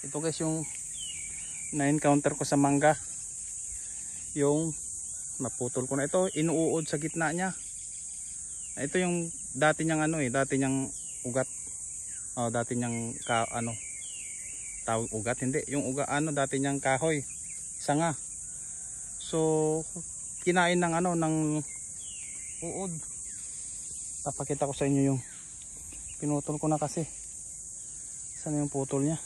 Ito guys yung na-encounter ko sa mangga. Yung naputol ko na ito, inuud sa gitna niya. Ito yung dati niyang dati niyang ugat. Dati niyang tawag ugat, hindi. Yung ugat dati niyang kahoy, sanga. So kinain ng ng uod. Papakita ko sa inyo yung pinutol ko na kasi. Saan yung putol niya?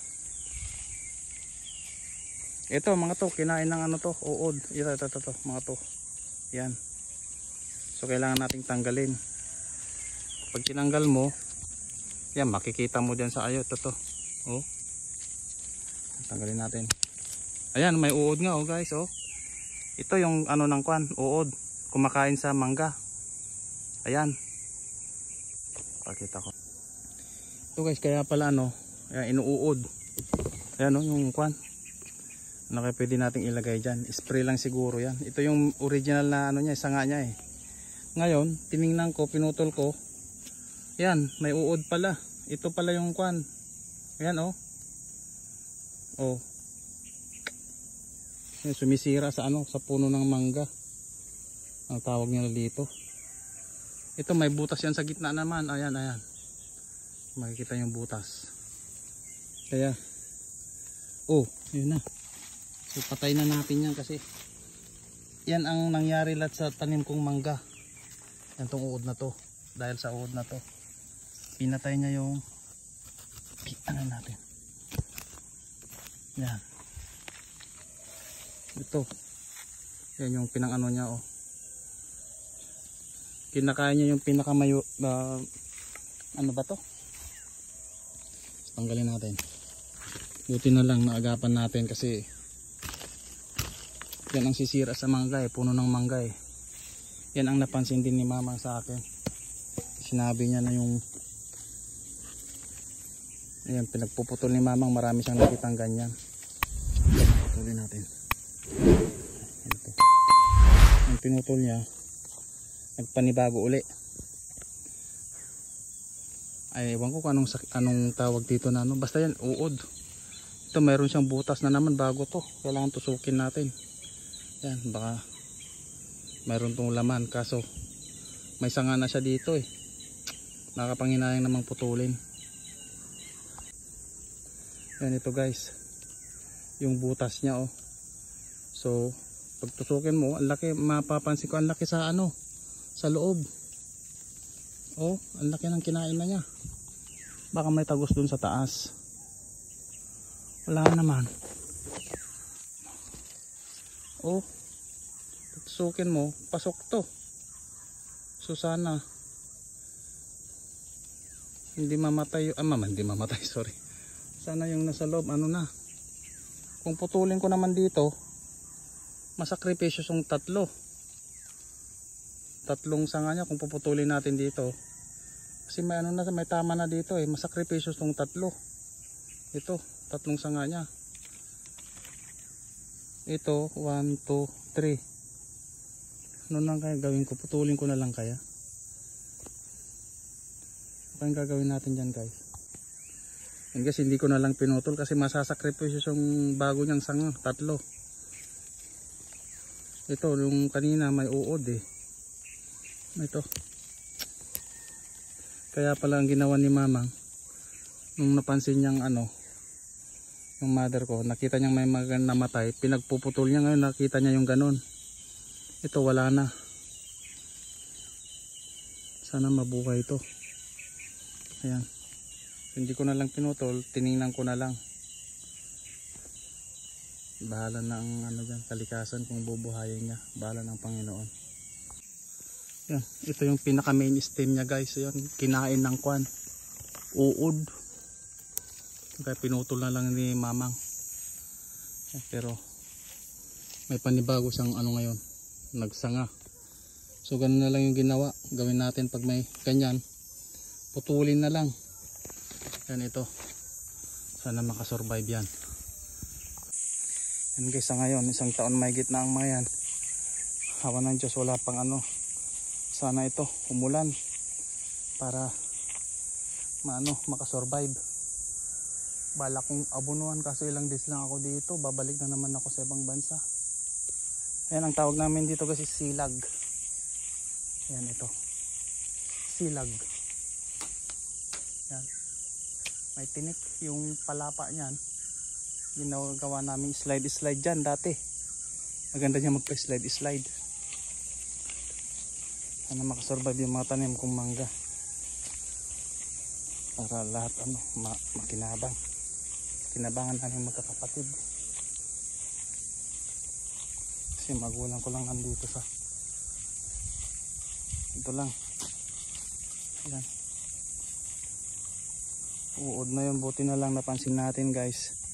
Ito mga to, kinain ng uod. Ito mga to. Yan. So kailangan nating tanggalin. Pag tinanggal mo, yan makikita mo diyan sa ayot ito. Oh. Tanggalin natin. Ayan, may uod nga guys, Ito yung ng kwan, uod. Kumakain sa mangga. Ayan. Pakita ko. Ito guys, kaya pala ayan, inuud. Ayan yung kwan. Kaya pwede nating ilagay dyan. Spray lang siguro yan. Ito yung original na niya, sanga niya Ngayon, tiningnan ko, pinutol ko. Yan, may uod pala. Ito pala yung kwan. Ayan Yan, sumisira sa sa puno ng mangga. Ang tawag nila dito. Ito may butas yan sa gitna naman. Ayan. Makikita yung butas. Kaya yun na. So patay na natin yan kasi yan ang nangyari lahat sa tanim kong mangga. Yan tong uod na to. Dahil sa uod na to, pinatay niya yung natin. Yan. Ito. Yan yung pinang niya Kinakain niya yung pinakamayo ba to? Tanggalin natin. Buti na lang naagapan natin kasi yan ang sisira sa mangga puno ng mangga Yan ang napansin din ni mama sa akin. Sinabi niya na yung ayan, pinagpuputol ni mamang marami siyang nakitang ganyan. Putulin natin. Ito. Yung pinutol niya, nagpanibago uli. Ay, ewan ko kung anong tawag dito na basta yan, uod. Ito mayroon siyang butas na naman bago to. Kailangan tusukin natin. Yan, baka mayroon tong laman kaso may sanga na siya dito Nakapanginayang namang putulin. Yan ito guys. Yung butas niya So, pag tusukin mo, ang laki, mapapansin ko ang laki sa sa loob. Ang laki ng kinain na niya. Baka may tagos dun sa taas. Wala naman. Tusukin mo, pasok to. So sana hindi mamatay, hindi mamatay, sorry. Sana yung nasa loob, na. Kung putulin ko naman dito, masakripisyo yung tatlong sanga niya kung puputulin natin dito. Kasi may may tama na dito masakripisyo yung tatlo. Ito, tatlong sanga niya. Ito, 1, 2, 3. Ano lang kaya gawin ko? Putulin ko na lang kaya. Ano yung gagawin natin dyan guys? And guys, hindi ko na lang pinutol kasi masasakripisyo yung bago niyang sanga. Tatlo. Ito, yung kanina may uod Ito. Kaya pala ang ginawa ni mamang nung napansin niyang yung mother ko, nakita niyang may namatay, pinagpuputol niya ngayon, nakita niya yung ganun. Ito wala na. Sana mabuhay ito. Ayan. Hindi ko na lang pinutol, tiningnan ko na lang. Bahala na ang dyan, kalikasan kung bubuhayin niya. Bahala ng Panginoon. Yan, ito yung pinaka main stem niya guys. Yan, kinain ng kwan. Uod. Kaya pinutol na lang ni mamang. Pero may panibago siyang ngayon. Nagsanga. So ganun na lang yung ginawa. Gawin natin pag may ganyan. Putulin na lang. Yan ito. Sana makasurvive yan. Yan guys, ngayon isang taon may gitna ang mga yan. Hawa ng Diyos, wala pang sana ito umulan para makasurvive. Bala kong abunuan kaso ilang days lang ako dito. Babalik na naman ako sa ibang bansa. Ayan ang tawag namin dito kasi silag. Ayan ito. Silag. Ayan. May tinik yung palapa niyan. Ginagawa namin slide dyan dati. Maganda niya magpa-slide. Sana makasurvive yung mga tanim kong mangga. Para lahat makinabang. Kinabangan namin magkakapatid. Kasi magulang ko lang nandito sa ito lang. Yan. Uod na yun. Buti na lang napansin natin guys.